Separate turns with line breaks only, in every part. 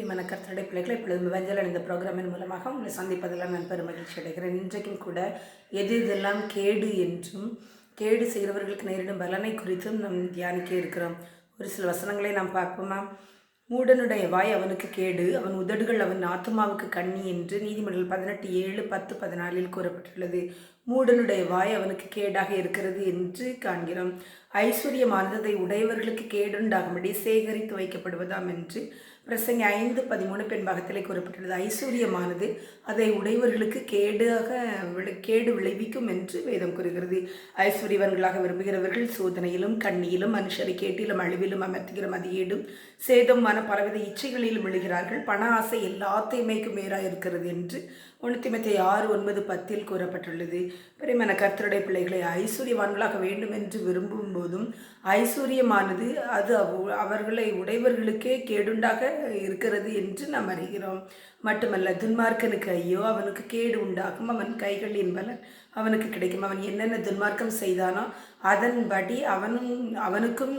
பிரியமான கர்த்தருடைய பிள்ளைகளை இப்பொழுது வஞ்சல் இந்த ப்ரோக்ராமின் மூலமாக உங்களை சந்திப்பதெல்லாம் நான் பெரும் மகிழ்ச்சி அடைகிறேன். இன்றைக்கும் கூட எது இதெல்லாம் கேடு என்றும் கேடு செய்கிறவர்களுக்கு நேரிடும் பலனை குறித்தும் நாம் தியானிக்க இருக்கிறோம். ஒரு சில வசனங்களை நாம் பார்ப்போமா? மூடனுடைய வாய் அவனுக்கு கேடு, அவன் உதடுகள் அவன் ஆத்துமாவுக்கு கண்ணி என்று நீதிமன்றங்கள் 18:7, 10, 14 கூறப்பட்டுள்ளது. மூடனுடைய வாய் அவனுக்கு கேடாக இருக்கிறது என்று காண்கிறோம். ஐஸ்வர்யமானதை உடையவர்களுக்கு கேடுண்டாகும்படி சேகரித்து வைக்கப்படுவதாம் என்று பிரசங்கி 5:13 பின்பாகத்திலே கூறப்பட்டுள்ளது. ஐஸ்வர்யமானது அதை உடையவர்களுக்கு கேடு விளைவிக்கும் என்று வேதம் கூறுகிறது. ஐஸ்வர்யவன்களாக விரும்புகிறவர்கள் சோதனையிலும் கண்ணியிலும் மனுஷரை கேட்டிலும் அழிவிலும் அமர்த்துகிற மதியீடும் சேதம் பலவித இச்சைகளிலும் விழுகிறார்கள். பண ஆசை எல்லா தீமைக்கும் மேலாக இருக்கிறது என்று 1 தீமோத்தேயு 6:9-10 கூறப்பட்டுள்ளது. பிரியமான கர்த்தருடைய பிள்ளைகளை, ஐஸ்வர்யவான்களாக வேண்டும் என்று விரும்பும் போதும் ஐஸ்வர்யமானது அது அவர்களை உடையவர்களுக்கே கேடுண்டாக இருக்கிறது என்று நாம் அறிகிறோம். மட்டுமல்ல, துன்மார்க்கனுக்கு ஐயோ, அவனுக்கு கேடு உண்டாகும், அவன் கைகளின் பலன் அவனுக்கு கிடைக்கும். அவன் என்னென்ன துன்மார்க்கம் செய்தானோ அதன்படி அவனுக்கும்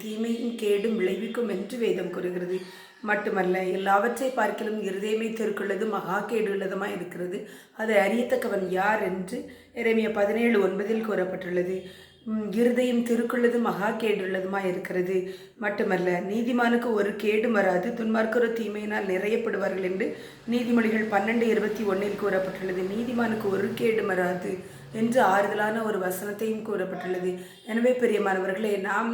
தீமையும் கேடும் விளைவிக்கும் என்று வேதம் கூறுகிறது. மட்டுமல்ல, எல்லாவற்றை பார்க்கிலும் இருதயமே தெருக்குள்ளது மகா கேடு உள்ளதுமாய் இருக்கிறது, அதை அறியத்தக்கவன் யார் என்று எரேமியா 17:9 கூறப்பட்டுள்ளது. இருதயம் திருக்குள்ளது மகா கேடுள்ளதுமாய் இருக்கிறது. மட்டுமல்ல, நீதிமானுக்கு ஒரு கேடு வராது, துன்மார்க்கரோ தீமையினால் நிறையப்படுவார்கள் என்று நீதிமொழிகள் 12:21 கூறப்பட்டுள்ளது. நீதிமானுக்கு ஒரு கேடு வராது என்று ஆறுதலான ஒரு வசனத்தையும் கூறப்பட்டுள்ளது. எனவே பிரியமானவர்களே, நாம்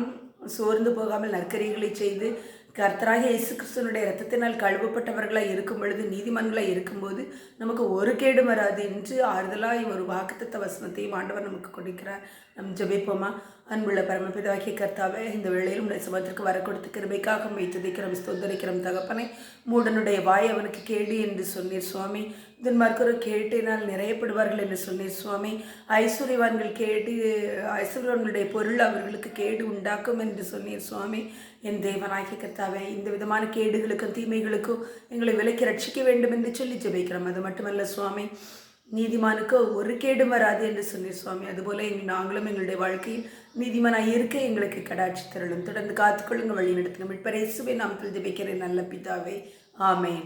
சோர்ந்து போகாமல் நற்கரிகளை செய்து கர்த்தராகிய இயேசு கிறிஸ்துவனுடைய இரத்தத்தினால் கழுவப்பட்டவர்களாக இருக்கும் பொழுது, நீதிமன்களாக இருக்கும்போது நமக்கு ஒரு கேடு வராது என்று ஆறுதலாய் ஒரு வாக்குத்தத்த வசனத்தையும் ஆண்டவர் நமக்கு கொடுக்கிறார். நம் ஜெபிப்போமா? அன்புள்ள பரமபிதாகிய கர்த்தாவே, இந்த வேளையில் உடைய சமத்திற்கு வர கொடுத்து கிருபைக்காக வைத்துதிக்கிறோம், ஸ்தோத்தரிக்கிறோம் தகப்பனை. மூடனுடைய வாய் அவனுக்கு கேடு என்று சொன்னீர் சுவாமி. துன்மார்க்கரோ கேட்டினால் நிறையப்படுவார்கள் என்று சொன்னீர் சுவாமி. ஐஸ்வர்யவான்களுடைய பொருள் அவர்களுக்கு கேடு உண்டாக்கும் என்று சொன்னீர் சுவாமி. என் தேவனாகிய கர்த்தாவே, இந்த விதமான கேடுகளுக்கும் தீமைகளுக்கும் எங்களை விலக்கி ரட்சிக்க வேண்டும் என்று சொல்லி ஜெபிக்கிறோம். அது மட்டுமல்ல சுவாமி, நீதிமானுக்கு ஒரு கேடும் வராது என்று சொன்னீர் சுவாமி. அதுபோல நாங்களும் எங்களுடைய வாழ்க்கையில் நீதிமானாக இருக்க எங்களுக்கு கடாட்சி தருளும். தொடர்ந்து காத்துக்கொள்ளுங்க, வழி நடத்துங்க. மீட்பர் இயேசுவின் நாமத்தில் ஜெபிக்கிறேன் நல்ல பிதாவே, ஆமென்.